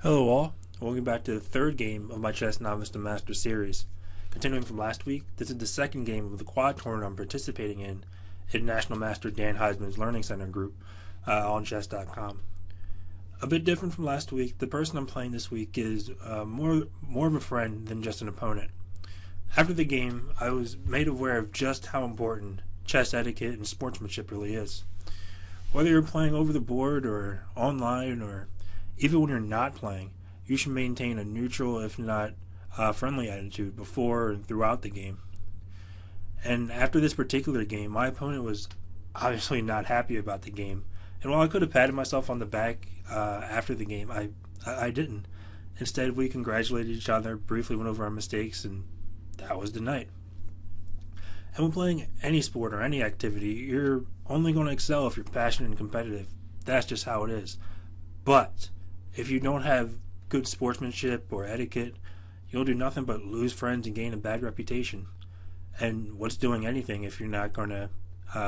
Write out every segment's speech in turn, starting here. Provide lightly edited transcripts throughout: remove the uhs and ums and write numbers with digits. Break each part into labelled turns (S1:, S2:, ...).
S1: Hello all, welcome back to the third game of my Chess Novice to Master series. Continuing from last week, this is the second game of the quad tournament I'm participating in National Master Dan Heisman's Learning Center group on chess.com. A bit different from last week, the person I'm playing this week is more of a friend than just an opponent. After the game, I was made aware of just how important chess etiquette and sportsmanship really is. Whether you're playing over the board or online or even when you're not playing, you should maintain a neutral, if not friendly attitude before and throughout the game. And after this particular game, my opponent was obviously not happy about the game. And while I could have patted myself on the back after the game, I didn't. Instead, we congratulated each other, briefly went over our mistakes, and that was the night. And when playing any sport or any activity, you're only going to excel if you're passionate and competitive. That's just how it is. But if you don't have good sportsmanship or etiquette, you'll do nothing but lose friends and gain a bad reputation. And what's doing anything if you're not going to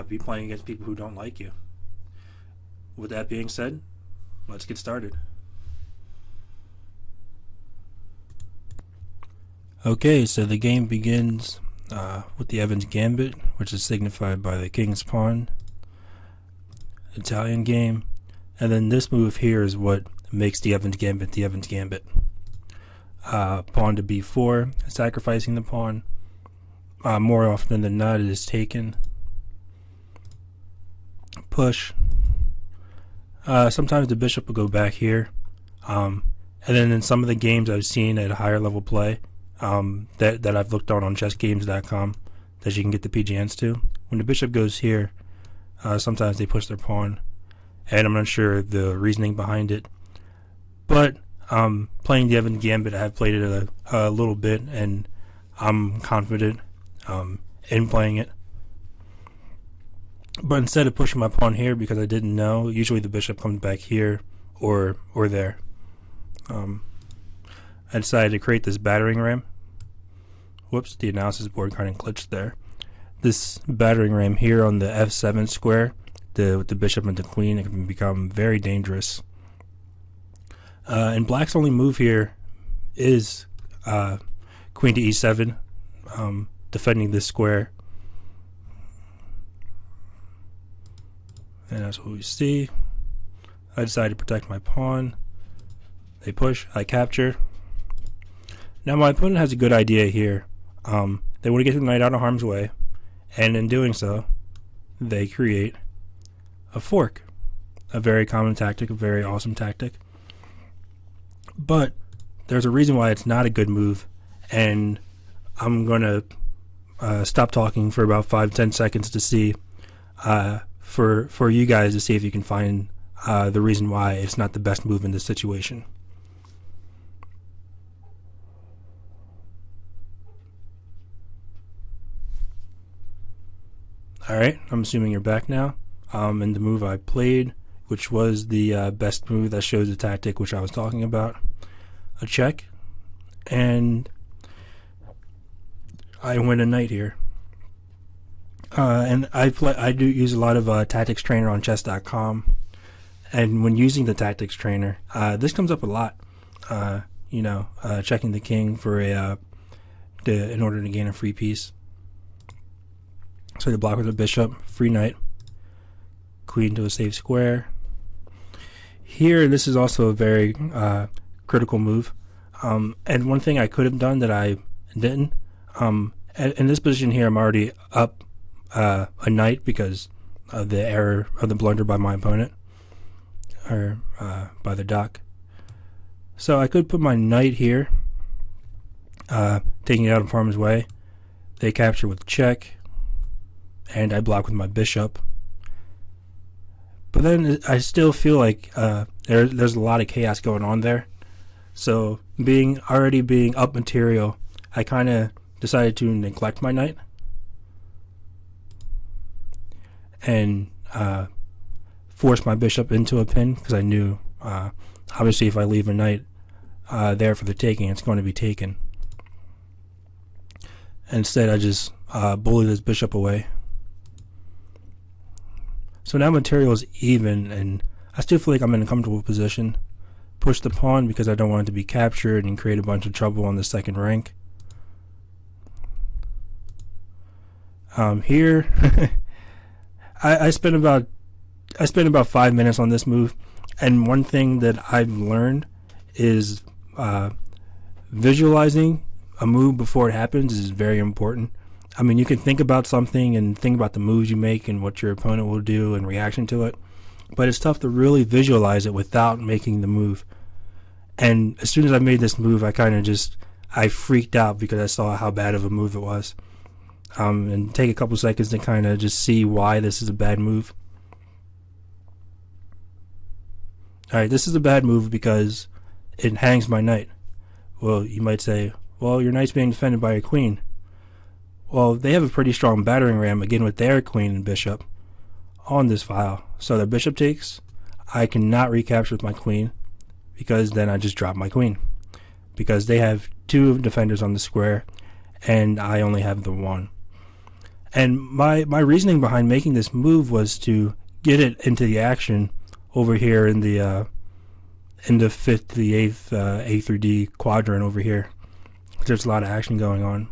S1: be playing against people who don't like you? With that being said, let's get started. Okay, so the game begins with the Evans Gambit, which is signified by the King's Pawn, Italian game, and then this move here is what makes the Evans Gambit the Evans Gambit. Pawn to b4, sacrificing the pawn. More often than not, it is taken. Push. Sometimes the bishop will go back here. And then in some of the games I've seen at higher level play that I've looked on chessgames.com that you can get the PGNs to, when the bishop goes here, sometimes they push their pawn. And I'm not sure the reasoning behind it. But playing the Evans Gambit, I have played it a little bit, and I'm confident in playing it. But instead of pushing my pawn here, because I didn't know, usually the bishop comes back here or there. I decided to create this battering ram. Whoops, the analysis board kind of glitched there. This battering ram here on the f7 square, with the bishop and the queen, it can become very dangerous. And black's only move here is queen to e7, defending this square. And that's what we see. I decided to protect my pawn. They push, I capture. Now my opponent has a good idea here. They want to get the knight out of harm's way, and in doing so, they create a fork. A very common tactic, a very awesome tactic. But there's a reason why it's not a good move, and I'm going to stop talking for about 5-10 seconds to see, for you guys to see if you can find the reason why it's not the best move in this situation. Alright, I'm assuming you're back now. And the move I played, which was the best move that shows the tactic which I was talking about, a check, and I win a knight here. And I do use a lot of tactics trainer on chess.com, and when using the tactics trainer, this comes up a lot. Checking the king for in order to gain a free piece. So the block with a bishop, free knight, queen to a safe square. Here, this is also a very critical move. And one thing I could have done that I didn't. In this position here, I'm already up a knight because of the error of the blunder by my opponent, or by the dock. So I could put my knight here, taking it out of harm's way. They capture with check, and I block with my bishop. But then I still feel like there's a lot of chaos going on there. So already being up material, I kind of decided to neglect my knight and force my bishop into a pin, because I knew obviously if I leave a knight there for the taking, it's going to be taken. Instead, I just bully this bishop away. So now material is even, and I still feel like I'm in a comfortable position. push the pawn because I don't want it to be captured and create a bunch of trouble on the second rank. Here, I spent about 5 minutes on this move, and one thing that I've learned is visualizing a move before it happens is very important. I mean, you can think about something and think about the moves you make and what your opponent will do in reaction to it, but it's tough to really visualize it without making the move. And as soon as I made this move, I freaked out because I saw how bad of a move it was. And take a couple seconds to kind of just see why this is a bad move. Alright, this is a bad move because it hangs my knight. Well, you might say, well, your knight's being defended by your queen. Well, they have a pretty strong battering ram, again, with their queen and bishop on this file. So their bishop takes. I cannot recapture with my queen because then I just drop my queen. Because they have two defenders on the square and I only have the one. And my reasoning behind making this move was to get it into the action over here in the fifth, the eighth, A through D quadrant over here. There's a lot of action going on.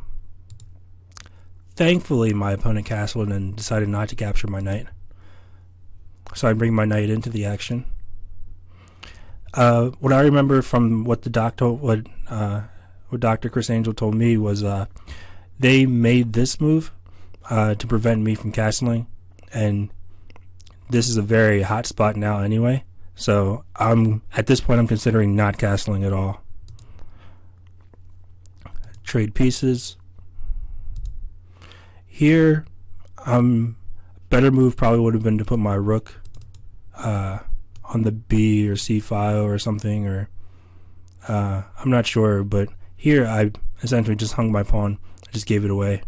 S1: Thankfully, my opponent castled and decided not to capture my knight. So I bring my knight into the action. What I remember from what Dr. Chris Angel told me was they made this move to prevent me from castling, and this is a very hot spot now anyway. So at this point I'm considering not castling at all. Trade pieces. Here, better move probably would have been to put my rook on the B or C file or something, or I'm not sure, but here I essentially just hung my pawn. I just gave it away.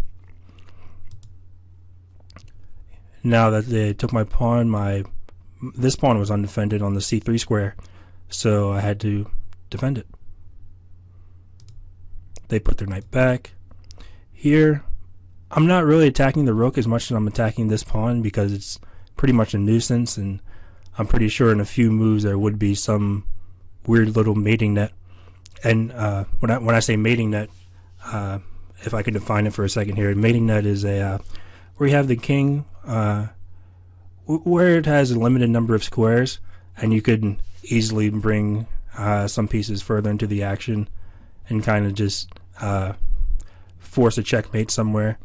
S1: Now that they took my pawn, this pawn was undefended on the C3 square, so I had to defend it. They put their knight back. Here, I'm not really attacking the rook as much as I'm attacking this pawn because it's pretty much a nuisance, and I'm pretty sure in a few moves there would be some weird little mating net. And when I say mating net, if I could define it for a second here, mating net is where you have the king, where it has a limited number of squares, and you could easily bring some pieces further into the action and kind of just force a checkmate somewhere.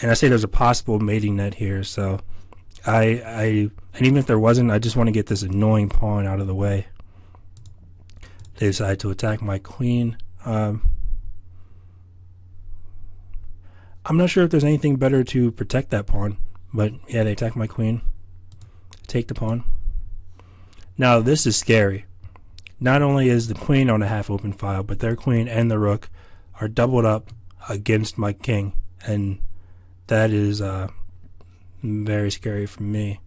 S1: And I say there's a possible mating net here, so and even if there wasn't, I just want to get this annoying pawn out of the way. They decide to attack my queen. I'm not sure if there's anything better to protect that pawn, but yeah, they attack my queen. Take the pawn. Now this is scary. Not only is the queen on a half open file, but their queen and the rook are doubled up against my king, and that is very scary for me.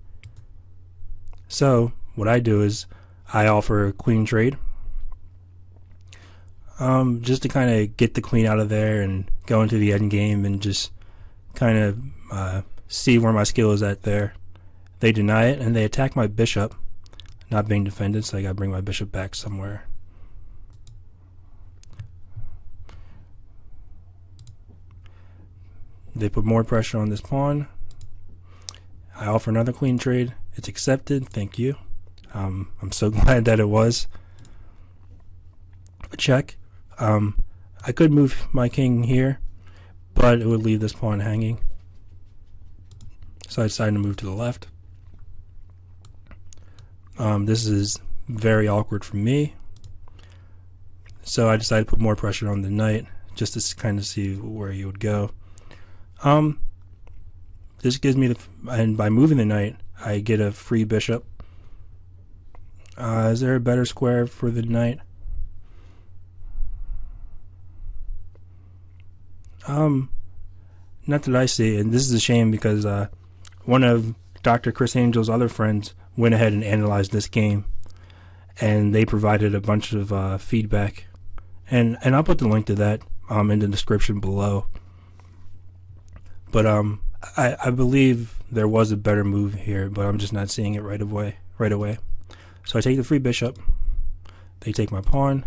S1: So what I do is I offer a queen trade, just to kind of get the queen out of there and go into the end game and just kind of see where my skill is at there. They deny it and they attack my bishop, not being defended, so I gotta bring my bishop back somewhere. They put more pressure on this pawn. I offer another queen trade. It's accepted. Thank you. I'm so glad that it was. A check. I could move my king here, but it would leave this pawn hanging. So I decided to move to the left. This is very awkward for me. So I decided to put more pressure on the knight just to kind of see where he would go. This gives me and by moving the knight, I get a free bishop. Is there a better square for the knight? Not that I see, and this is a shame because one of Dr. Chris Angel's other friends went ahead and analyzed this game, and they provided a bunch of feedback, and I'll put the link to that in the description below. But I believe there was a better move here, but I'm just not seeing it right away. So I take the free bishop, They take my pawn.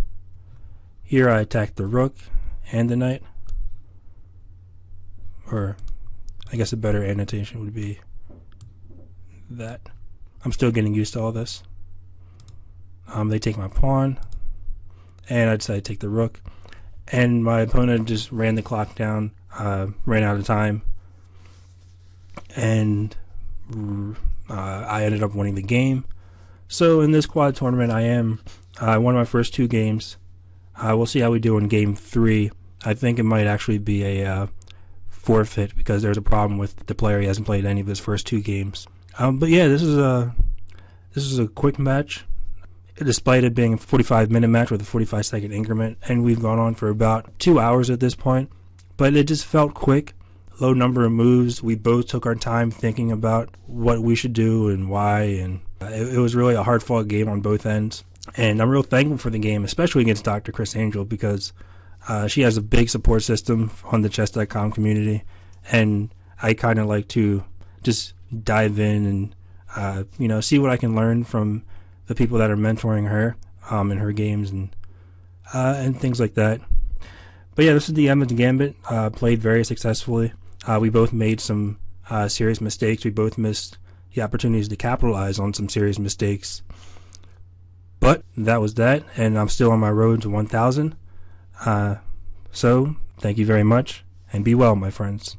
S1: Here I attack the rook and the knight. Or I guess a better annotation would be that. I'm still getting used to all this. They take my pawn. And I decide to take the rook. And my opponent just ran the clock down, ran out of time. And I ended up winning the game. So in this quad tournament, I won my first 2 games. We'll see how we do in game 3. I think it might actually be a forfeit because there's a problem with the player. He hasn't played any of his first 2 games. But yeah, this is a quick match, despite it being a 45-minute match with a 45-second increment, and we've gone on for about 2 hours at this point. But it just felt quick. Low number of moves. We both took our time thinking about what we should do and why, and it was really a hard-fought game on both ends. And I'm real thankful for the game, especially against Dr. Chris Angel, because she has a big support system on the chess.com community, and I kind of like to just dive in and see what I can learn from the people that are mentoring her in her games and things like that. But yeah, this is the Emma's Gambit. Played very successfully. We both made some serious mistakes. We both missed the opportunities to capitalize on some serious mistakes. But that was that, and I'm still on my road to 1,000. So, thank you very much, and be well, my friends.